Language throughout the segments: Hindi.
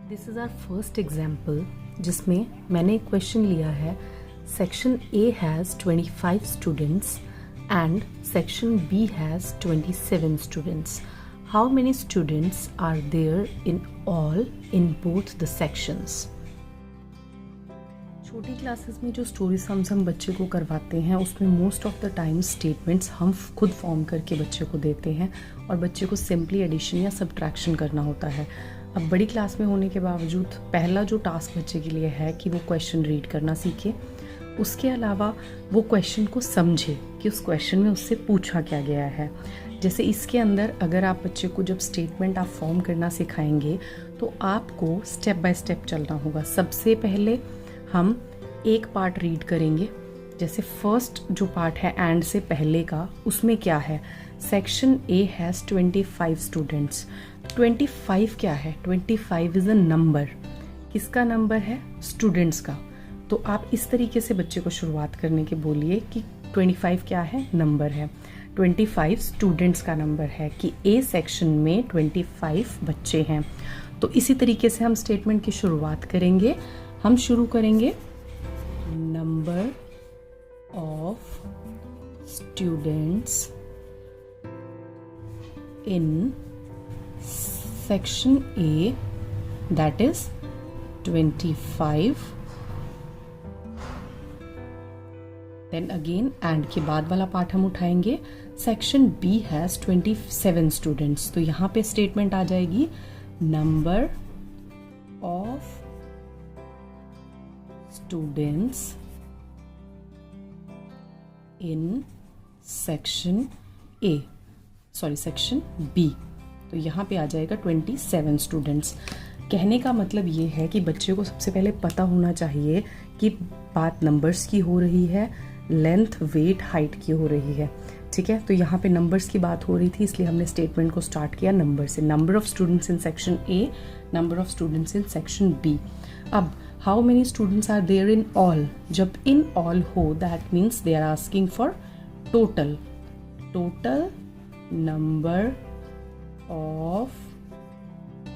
This is our first example जिसमें मैंने एक क्वेश्चन लिया है. Section A has 25 students and section B has 27 students. How many students are there in all in both the sections. छोटी क्लासेस में जो स्टोरी सम्स हम बच्चे को करवाते हैं उसमें most of the time statements हम खुद फॉर्म करके बच्चे को देते हैं और बच्चे को सिंपली एडिशन या सब्ट्रैक्शन करना होता है. अब बड़ी क्लास में होने के बावजूद पहला जो टास्क बच्चे के लिए है कि वो क्वेश्चन रीड करना सीखे, उसके अलावा वो क्वेश्चन को समझे कि उस क्वेश्चन में उससे पूछा क्या गया है. जैसे इसके अंदर अगर आप बच्चे को जब स्टेटमेंट आप फॉर्म करना सिखाएंगे तो आपको स्टेप बाय स्टेप चलना होगा. सबसे पहले हम एक पार्ट रीड करेंगे. जैसे फर्स्ट जो पार्ट है एंड से पहले का, उसमें क्या है, सेक्शन ए हैज़ 25 स्टूडेंट्स. 25 क्या है, 25 इज़ अ नंबर. किसका नंबर है, स्टूडेंट्स का. तो आप इस तरीके से बच्चे को शुरुआत करने के बोलिए कि 25 क्या है, नंबर है. 25 स्टूडेंट्स का नंबर है कि ए सेक्शन में 25 बच्चे हैं. तो इसी तरीके से हम स्टेटमेंट की शुरुआत करेंगे. हम शुरू करेंगे number of students in section A, that is 25. Then again and के बाद वाला पार्ट हम उठाएंगे. Section B has 27 students. तो यहाँ पे स्टेटमेंट आ जाएगी number of students in section A, sorry section B. तो यहाँ पे आ जाएगा 27 स्टूडेंट्स. कहने का मतलब ये है कि बच्चे को सबसे पहले पता होना चाहिए कि बात नंबर्स की हो रही है, लेंथ, वेट, हाइट की हो रही है. ठीक है, तो यहाँ पे नंबर्स की बात हो रही थी इसलिए हमने स्टेटमेंट को स्टार्ट किया नंबर से. Number of students in section A, number of students in section B. अब how many students are there in all. जब इन ऑल हो that means they are asking for total. Total number of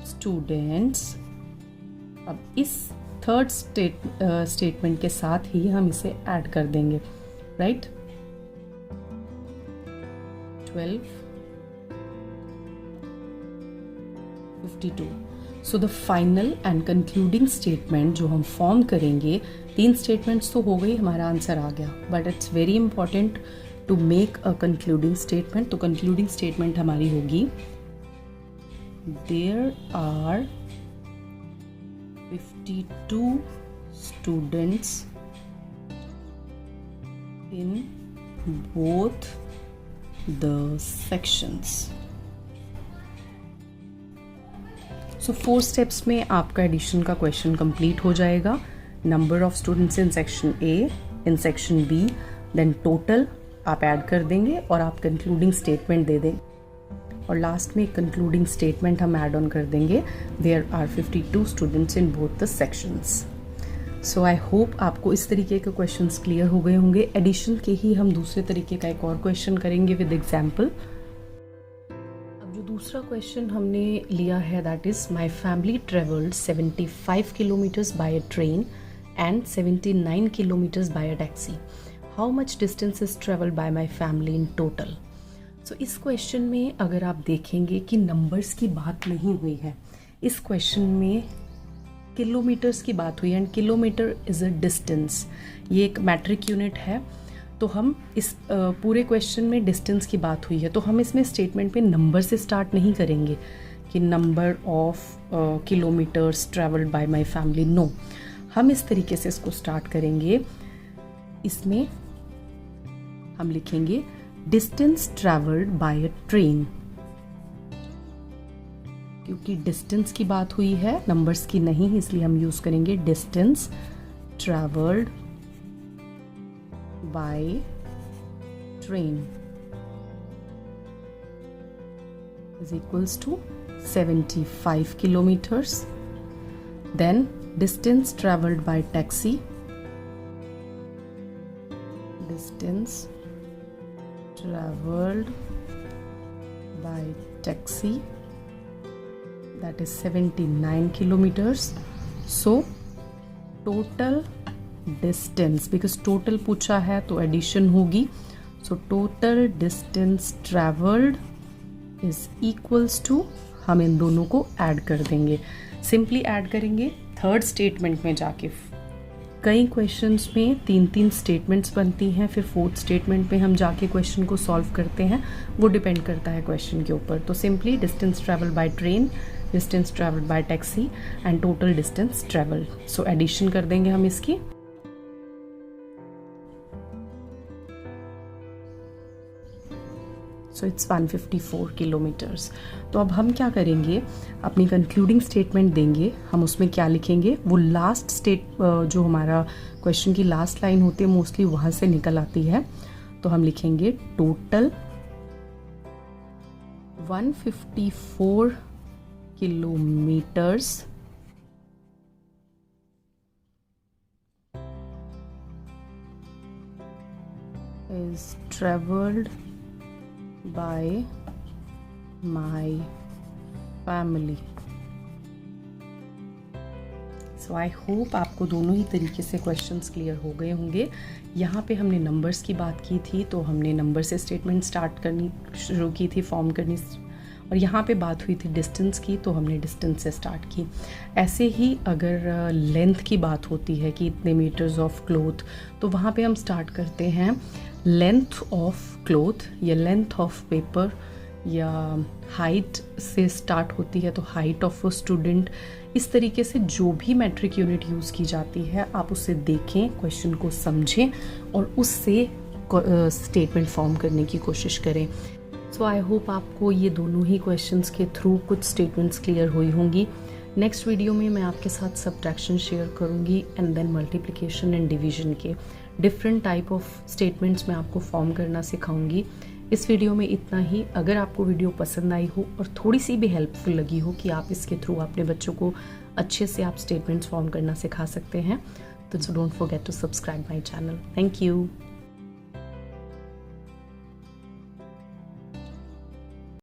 students. अब इस थर्ड स्टेटमेंट के साथ ही हम इसे ऐड कर देंगे, right. 12, 52. So the final and concluding statement जो हम फॉर्म करेंगे, 3 स्टेटमेंट्स तो हो गई, हमारा आंसर आ गया. But it's very important to make a concluding statement. तो कंक्लूडिंग स्टेटमेंट हमारी होगी there are 52 students in both the sections. So 4 steps में आपका एडिशन का क्वेश्चन कंप्लीट हो जाएगा. Number of students in section A, in section B, then total आप ऐड कर देंगे और आप कंक्लूडिंग स्टेटमेंट दे देंगे और लास्ट में कंक्लूडिंग स्टेटमेंट हम ऐड ऑन कर देंगे. There are 52 students in both the sections. So I hope आपको इस तरीके के क्वेश्चंस क्लियर हो गए होंगे. एडिशन के ही हम दूसरे तरीके का एक और क्वेश्चन करेंगे विद एग्जाम्पल. अब जो दूसरा क्वेश्चन हमने लिया है that is my family travelled 75 kilometres by a train and 79 kilometres by a taxi. How much distance is travelled by my family in total. So इस क्वेश्चन में अगर आप देखेंगे कि नंबर्स की बात नहीं हुई है, इस क्वेश्चन में किलोमीटर्स की बात हुई है and kilometre is a distance. ये एक मैट्रिक यूनिट है. तो हम इस पूरे क्वेश्चन में डिस्टेंस की बात हुई है तो हम इसमें स्टेटमेंट पे नंबर से स्टार्ट नहीं करेंगे कि number of kilometres travelled by my family. No, हम इस तरीके से इसको स्टार्ट करेंगे. इसमें हम लिखेंगे distance travelled bye a train. क्योंकि डिस्टेंस की बात हुई है, नंबर्स की नहीं, इसलिए हम यूज करेंगे distance travelled by train is equals to 75 kilometres. Then distance travelled by taxi, distance traveled by taxi that is 79 kilometers. So total distance, because total पूछा है तो addition होगी, so total distance traveled is equals to, हम इन दोनों को ऐड कर देंगे, सिंपली ऐड करेंगे थर्ड स्टेटमेंट में जाके। कई क्वेश्चंस में 3-3 स्टेटमेंट्स बनती हैं, फिर फोर्थ स्टेटमेंट में हम जाके क्वेश्चन को सॉल्व करते हैं, वो डिपेंड करता है क्वेश्चन के ऊपर। तो simply distance travel by train, distance travel by taxi and total distance travel. So addition कर देंगे हम इसकी। So it's 154 kilometres. तो अब हम क्या करेंगे, अपनी कंक्लूडिंग स्टेटमेंट देंगे, हम उसमें क्या लिखेंगे, वो लास्ट जो हमारा क्वेश्चन की लास्ट लाइन होती है मोस्टली वहाँ से निकल आती है। तो हम लिखेंगे total 154 kilometres is traveled by my family. So I hope आपको दोनों ही तरीके से क्वेश्चंस क्लियर हो गए होंगे। यहाँ पे हमने नंबर्स की बात की थी, तो हमने नंबर से स्टेटमेंट स्टार्ट करनी शुरू की थी, फॉर्म करनी, और यहाँ पे बात हुई थी डिस्टेंस की, तो हमने डिस्टेंस से स्टार्ट की। ऐसे ही अगर लेंथ की बात होती है कि इतने मीटर्स ऑफ क्लोथ, तो वहाँ पे हम स्टार्ट करते हैं लेंथ ऑफ क्लोथ या लेंथ ऑफ पेपर, या हाइट से स्टार्ट होती है तो हाइट ऑफ अ स्टूडेंट। इस तरीके से जो भी मैट्रिक यूनिट यूज़ की जाती है आप उसे देखें, क्वेश्चन को समझें और उससे स्टेटमेंट फॉर्म करने की कोशिश करें। सो आई होप आपको ये दोनों ही क्वेश्चंस के थ्रू कुछ स्टेटमेंट्स क्लियर हुई होंगी। नेक्स्ट वीडियो में मैं आपके साथ सब्ट्रैक्शन शेयर करूंगी and then multiplication and division के डिफरेंट टाइप ऑफ स्टेटमेंट्स मैं आपको फॉर्म करना सिखाऊंगी। इस वीडियो में इतना ही। अगर आपको वीडियो पसंद आई हो और थोड़ी सी भी हेल्पफुल लगी हो कि आप इसके थ्रू अपने बच्चों को अच्छे से आप स्टेटमेंट्स फॉर्म करना सिखा सकते हैं, तो don't forget to subscribe my channel. Thank you.